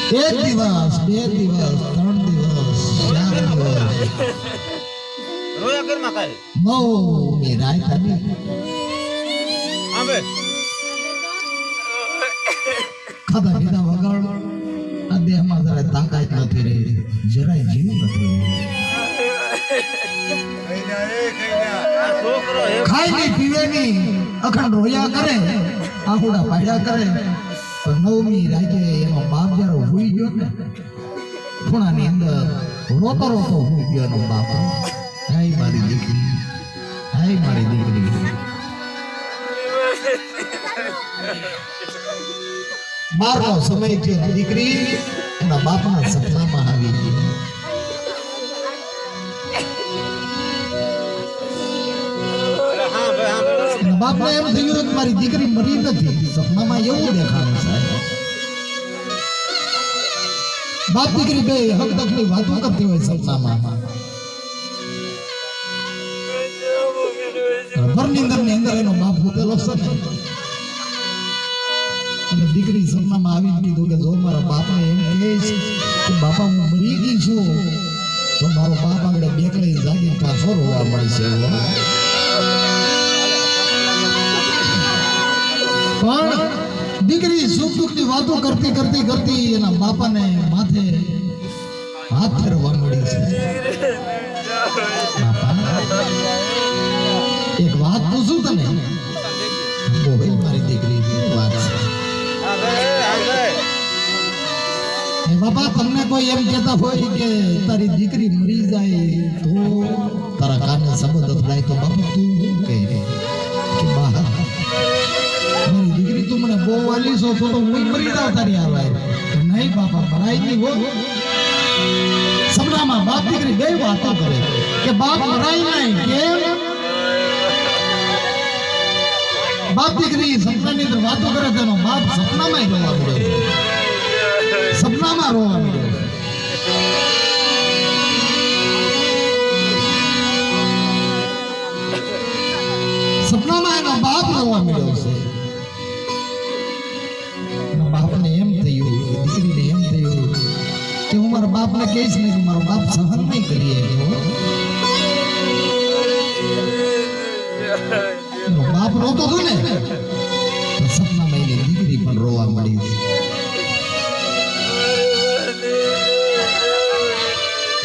એક દિવસ, બે દિવસ, 3 દિવસ, 4 દિવસ. રોયા કર માં કાય. મે રાત આવી. આંબે. ખાધા પીધા વગર આ દેહમાં જરા તાકાત નથી રહી, જરાય જીવ નથી. ખાઈ નહીં પીવે નહીં, અખંડ રોયા કરે, આહુડા પાડ્યા કરે. તો નવમી રાતે એનો બાપ જયારે હુઈ ગયો ને, ખૂણાની અંદર રોતો રોતો હુઈ ગયો એનો બાપ. હાય મારી દીકરી, હાય મારી દીકરી. બારનો સમય થયો, દીકરી એના બાપના સપનામાં આવી ગઈ. બાપને એમ થયું કે મારી દીકરી મરી નથી. સપનામાં એવું દેખાડે સાહેબ. બાપ દીકરી બે હક તકની વાતો કરતી હોય સપનામાં. ભરની અંદર એનો બાપ ઉતેલો છે ને, અને દીકરી સપનામાં આવી કીધું કે જો મારા બાપને એમ કહે કે બાપા હું મરી ગઈ છું, તો મારો બાપ આગળ બેકડી જાગી પાછો રોવા મળશે. પણ દીકરી સુખ દુઃખની વાતો કરતી કરતી કરતી એના બાપાને માથે હાથ ફેરવા મળી છે. એક વાત પૂછું તને, બોલ મારી દીકરી વાત છે. બાપા તમને કોઈ એમ કહેતા હોય કે તારી દીકરી મરી જાય તો તારા કાને સંબંધ અથડાય, તો બાપા તું શું કહે કે બહાર મારી દીકરી તું મને બહુ વાલી છો, તો હું મરી જાવ તારી આવે? નહીં બાપા, મરાય નહીં હો. સપનામાં બાપ દીકરી બે વાતો કરે કે બાપ મરાય નહીં. કેમ? બાપ દીકરી સપનાની અંદર વાતો કરે તેનો બાપ સપનામાં રોવા મળ્યો, સપનામાં રોવા મળ્યો. સપનામાં એનો બાપ રોવા મળ્યો છે. બાપને એમ થયું, દીકરીને એમ થયું કે હું મારા બાપને કહીશ નહીં તો મારો બાપ સહન નહીં કરીએ. બાપ રોતો હતો ને, સપનામાં એની દીકરી પણ રોવા મળી.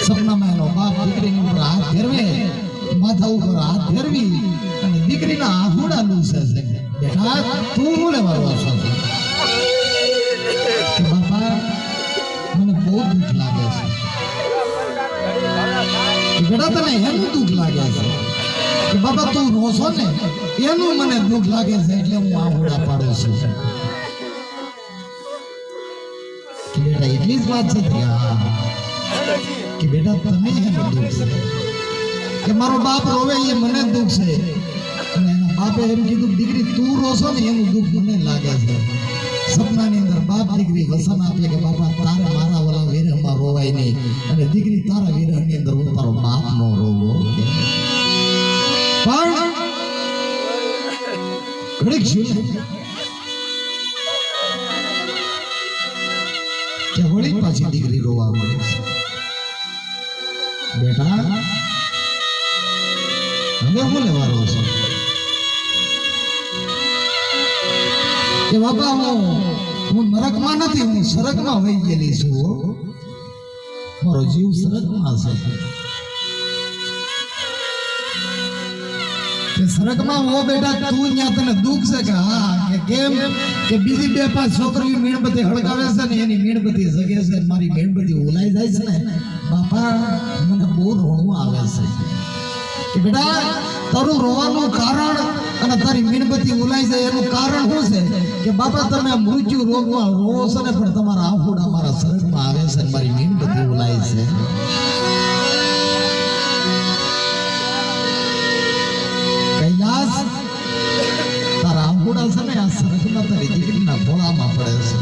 સપનામાં એનો બાપ દીકરીની ઉપર હાથ ફેરવે, માથા ઉપર હાથ ફેરવી અને દીકરીના આહુડા લૂસે છે. બેટા તું હું લેવા રો છો? બાપા મને બહુ દુઃખ લાગે છે. બેટા તને એનું દુઃખ લાગે છે કે બાપા તું રોશો ને એનું મને દુઃખ લાગે છે, એટલે હું આહુડા પાડું છું. કે બેટા એટલી જ વાત છે કે બેટા તને એનું દુઃખ છે કે મારો બાપ રોવે એ મને દુઃખ છે. અને એના બાપે એમ કીધું દીકરી તું રોશો ને એનું દુઃખ મને લાગે છે. સપનાની અંદર બાપ દીકરી વસન આપે કે બાપા તારે મારા વાળા વિરહમાં રોવાય નહીં, અને દીકરી તારા વિરહની અંદર હું તારો બાપ નો રોવો. પણ ઘડીક શું કે વળી પાછી દીકરી રોવા મળે છે. બેટા હવે હું લેવા રહો છું કે બાપા હું નરકમાં નથી, હું સરગમાં વહી ગયેલી છું. મારો જીવ સરગમાં છે. સરગમાં હો બેટા તું ત્યાં તને દુઃખ છે કે હા કે કેમ કે બીજી 2-5 છોકરીઓ મીણબત્તી હળગાવે છે ને એની મીણબત્તી જગે છે, મારી મીણબત્તી ઓલાઈ જાય છે ને. બાપા મને બહુ રોવું આવે છે કે બેટા તારું રોવાનું કારણ અને તારી મીણબત્તી ઓલાઈ જાય એનું કારણ શું છે કે બાપા તમે મૃત્યુ રોગમાં રોવો છો ને, પણ તમારા આંખોડા મારા શરીરમાં આવે છે, મારી મીણબત્તી ઓલાય છે. કૈલાસ તારા આંખોડા છે ને આ સરગમાં તારી દીકરીના ભોળામાં પડે છે.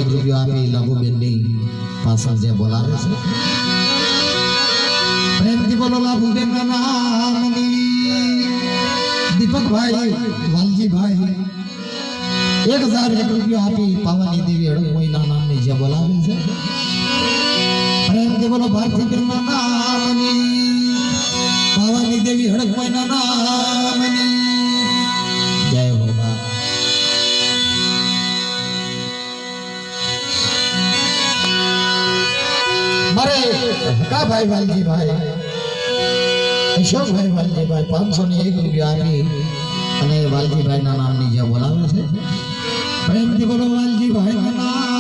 1 રૂપિયો આપી લાભુબેન ની પાછળ જે બોલાવે છે પ્રેમથી બોલો લાભુબેન ના નામની દીપકભાઈ વાલજીભાઈ 1001 રૂપિયો આપી પાવાની દેવી હડકમોઈના નામની જે બોલાવે છે પ્રેમથી બોલો ભારતીબેન ના નામની પાવાની દેવી હડકમોઈના નામની જય હો બા મારે હકા ભાઈ વાલજીભાઈ અશોકભાઈ વાલજીભાઈ 501 રૂપિયા આપી અને વાલજીભાઈ ના નામની જે બોલાવે છે પ્રેમથી બોલો વાલજીભાઈ ના નામ